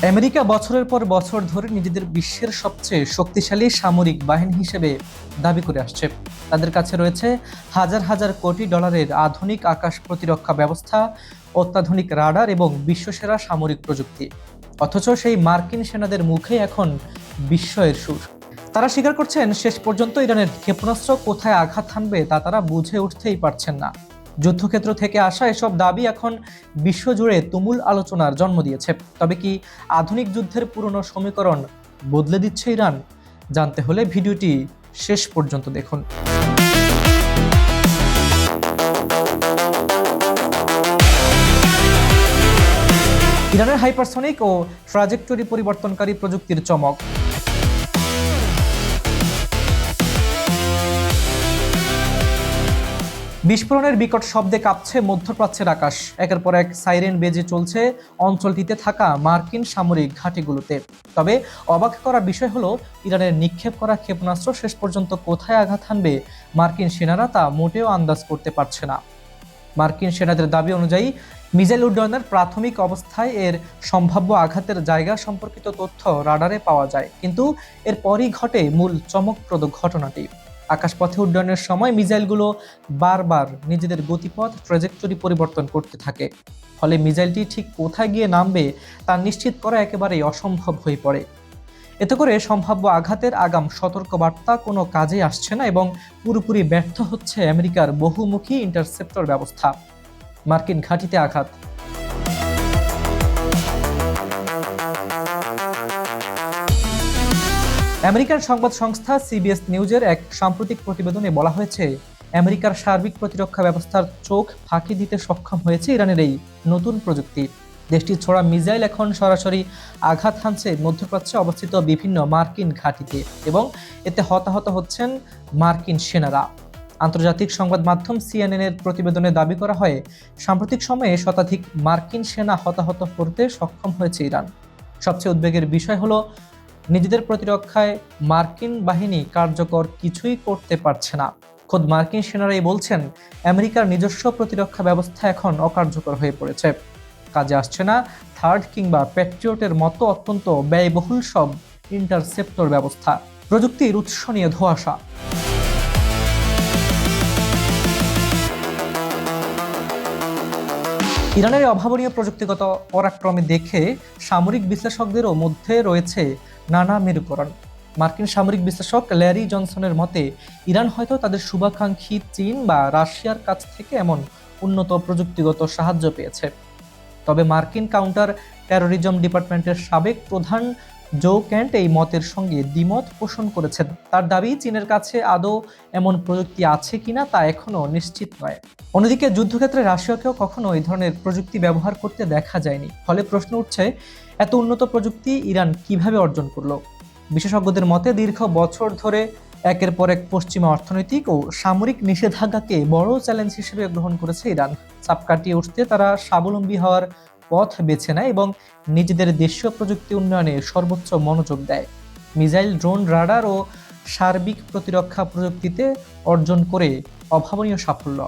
America বছরের পর বছর ধরে নিজেদের বিশ্বের সবচেয়ে শক্তিশালী সামরিক বাহিনী হিসেবে দাবি করে আসছে। তাদের কাছে রয়েছে হাজার হাজার কোটি ডলারের আধুনিক আকাশ প্রতিরক্ষা ব্যবস্থা, অত্যাধুনিক রাডার এবং বিশ্বসেরা সামরিক প্রযুক্তি। অথচ সেই মার্কিন সেনাদের মুখে এখন বিস্ময়ের সুর। তারা স্বীকার করছেন, শেষ পর্যন্ত ইরানের ক্ষেপণাস্ত্র কোথায় আঘাত হানবে তা তারা বুঝে উঠতেই পারছেন না। যুদ্ধক্ষেত্র থেকে আসা এসব দাবি এখন বিশ্বজুড়ে তুমুল আলোচনার জন্ম দিয়েছে। তবে কি আধুনিক যুদ্ধের পুরনো সমীকরণ বদলে দিচ্ছে ইরান? জানতে হলে ভিডিওটি শেষ পর্যন্ত দেখুন। ইরানের হাইপারসনিক ও ট্রাজেক্টরি পরিবর্তনকারী প্রযুক্তির চমক। বিস্ফোরণের বিকট শব্দে কাঁপছে মধ্যপ্রাচ্যের আকাশ। একের পর এক সাইরেন বেজে চলছে অঞ্চলটিতে থাকা মার্কিন সামরিক ঘাঁটিগুলোতে। তবে অবাক করা বিষয় হলো, ইরানের নিক্ষেপ করা ক্ষেপণাস্ত্র শেষ পর্যন্ত কোথায় আঘাত হানবে মার্কিন সেনারা তা মোটেও আন্দাজ করতে পারছে না। মার্কিন সেনাদের দাবি অনুযায়ী মিসাইল উড্ডয়নের প্রাথমিক অবস্থায় এর সম্ভাব্য আঘাতের জায়গা সম্পর্কিত তথ্য রাডারে পাওয়া যায়, কিন্তু এরপরই ঘটে মূল চমকপ্রদ ঘটনাটি। আকাশপথে উড্ডয়নের সময় মিসাইলগুলো বারবার নিজেদের গতিপথ ট্র্যাজেক্টরি পরিবর্তন করতে থাকে। ফলে মিসাইলটি ঠিক কোথায় গিয়ে নামবে তা নিশ্চিত করা একেবারেই অসম্ভব হয়ে পড়ে। এতে করে সম্ভাব্য আঘাতের আগাম সতর্কবার্তা কোনো কাজে আসছে না এবং পুরোপুরি ব্যর্থ হচ্ছে আমেরিকার বহুমুখী ইন্টারসেপ্টর ব্যবস্থা। মার্কিন ঘাঁটিতে আঘাত। আমেরিকান সংবাদ সংস্থা সিবিএস নিউজের এক সাম্প্রতিক প্রতিবেদনে বলা হয়েছে, আমেরিকার সার্বিক প্রতিরক্ষা ব্যবস্থার চোখ ফাঁকি দিতে সক্ষম হয়েছে ইরানের এই নতুন প্রযুক্তি। দেশটির ছোড়া মিসাইল এখন সরাসরি আঘাত হানছে মধ্যপ্রাচ্যে অবস্থিত বিভিন্ন মার্কিন ঘাঁটিতে এবং এতে হতাহত হচ্ছেন মার্কিন সেনারা। আন্তর্জাতিক সংবাদ মাধ্যম সিএনএন এর প্রতিবেদনে দাবি করা হয়, সাম্প্রতিক সময়ে শতাধিক মার্কিন সেনা হতাহত করতে সক্ষম হয়েছে ইরান। সবচেয়ে উদ্বেগের বিষয় হলো, নিজেদের প্রতিরক্ষায় মার্কিন বাহিনী কার্যকর কিছুই করতে পারছে না। খোদ মার্কিন সেনারাই বলছেন, আমেরিকার নিজস্ব প্রতিরক্ষা ব্যবস্থা এখন অকার্যকর হয়ে পড়েছে। কাজে আসছে না থার্ড কিংবা প্যাট্রিয়টের মতো অত্যন্ত ব্যয়বহুল সব ইন্টারসেপ্টর ব্যবস্থা। প্রযুক্তির উৎস নিয়ে ধোঁয়াশা। ইরানের অভাবনীয় প্রযুক্তিগত পরাক্রমে দেখে সামরিক বিশ্লেষকদেরও মধ্যে রয়েছে নানা মেরুকরণ। মার্কিন সামরিক বিশ্লেষক ল্যারি জনসনের মতে, ইরান হয়তো তাদের শুভাকাঙ্ক্ষী চীন বা রাশিয়ার কাছ থেকে এমন উন্নত প্রযুক্তিগত সাহায্য পেয়েছে। তবে মার্কিন কাউন্টার টেরোরিজম ডিপার্টমেন্টের সাবেক প্রধান জো ক্যান্ট এই মতের সঙ্গে দ্বিমত পোষণ করেছেন। তার দাবি, চীনের কাছে আদৌ এমন প্রযুক্তি আছে কিনা তা এখনো নিশ্চিত নয়। অন্যদিকে যুদ্ধক্ষেত্রে রাশিয়াকেও কখনো এই ধরনের প্রযুক্তি ব্যবহার করতে দেখা যায়নি। ফলে প্রশ্ন উঠছে, এত উন্নত প্রযুক্তি ইরান কিভাবে অর্জন করলো? বিশেষজ্ঞদের মতে, দীর্ঘ বছর ধরে একের পর এক পশ্চিমা অর্থনৈতিক ও সামরিক নিষেধাজ্ঞাকে বড় চ্যালেঞ্জ হিসেবে গ্রহণ করেছে ইরান। চাপ কাটিয়ে উঠতে তারা স্বাবলম্বী হওয়ার পথ বেছে নেয় এবং নিজেদের দেশীয় প্রযুক্তি উন্নয়নে সর্বোচ্চ মনোযোগ দেয়। মিসাইল, ড্রোন, রাডার ও সার্বিক প্রতিরক্ষা প্রযুক্তিতে অর্জন করে অভাবনীয় সাফল্য।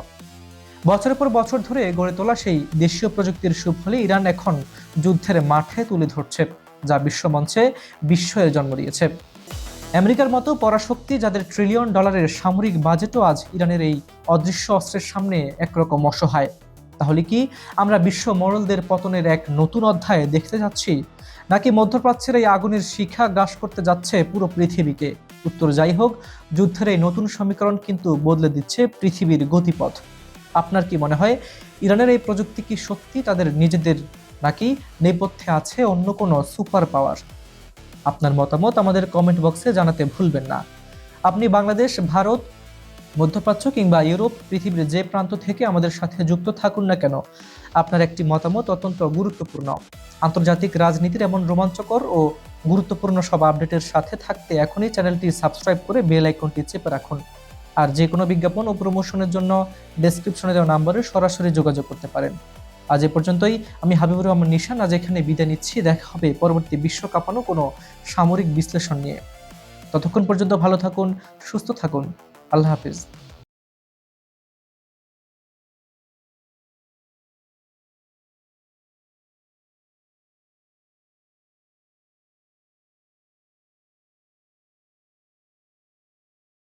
বছরের পর বছর ধরে গড়ে তোলা সেই দেশীয় প্রযুক্তির সুফলে ইরান এখন যুদ্ধের মাঠে তুলে ধরছে, যা বিশ্বমঞ্চে বিস্ময়ের জন্ম দিয়েছে। আমেরিকার মতো পরাশক্তি, যাদের ট্রিলিয়ন ডলারের সামরিক বাজেটও আজ ইরানের এই অদৃশ্য অস্ত্রের সামনে একরকম অসহায়। তাহলে কি আমরা বিশ্ব মোড়লদের পতনের এক নতুন অধ্যায় দেখতে যাচ্ছি, নাকি মধ্যপ্রাচ্যের এই আগুনের শিখা গ্রাস করতে যাচ্ছে পুরো পৃথিবীকে? উত্তর যাই হোক, যুদ্ধের এই নতুন সমীকরণ কিন্তু বদলে দিচ্ছে পৃথিবীর গতিপথ। আপনার কি মনে হয়, ইরানের এই প্রযুক্তি কি সত্যি তাদের নিজেদের, নাকি নেপথ্যে আছে অন্য কোনো সুপার পাওয়ার? আপনার মতামত আমাদের কমেন্ট বক্সে জানাতে ভুলবেন না। আপনি বাংলাদেশ, ভারত, মধ্যপ্রাচ্য কিংবা ইউরোপ, পৃথিবীর যে প্রান্ত থেকে আমাদের সাথে যুক্ত থাকুন না কেন, আপনার একটি মতামত অত্যন্ত গুরুত্বপূর্ণ। আন্তর্জাতিক রাজনীতির এমন রোমাঞ্চকর ও গুরুত্বপূর্ণ সব আপডেটের সাথে থাকতে এখনই চ্যানেলটি সাবস্ক্রাইব করে বেল আইকনটি চেপে রাখুন। আর যে কোনো বিজ্ঞাপন ও প্রমোশনের জন্য ডেসক্রিপশনে দেওয়া নাম্বারে সরাসরি যোগাযোগ করতে পারেন। আজ এ পর্যন্তই। আমি হাবিবুর রহমান নিশান আজ এখানে বিদায় নিচ্ছি। দেখা হবে পরবর্তী বিশ্ব কাঁপানো কোনো সামরিক বিশ্লেষণ নিয়ে। ততক্ষণ পর্যন্ত ভালো থাকুন, সুস্থ থাকুন। আল্লাহ হাফিজ।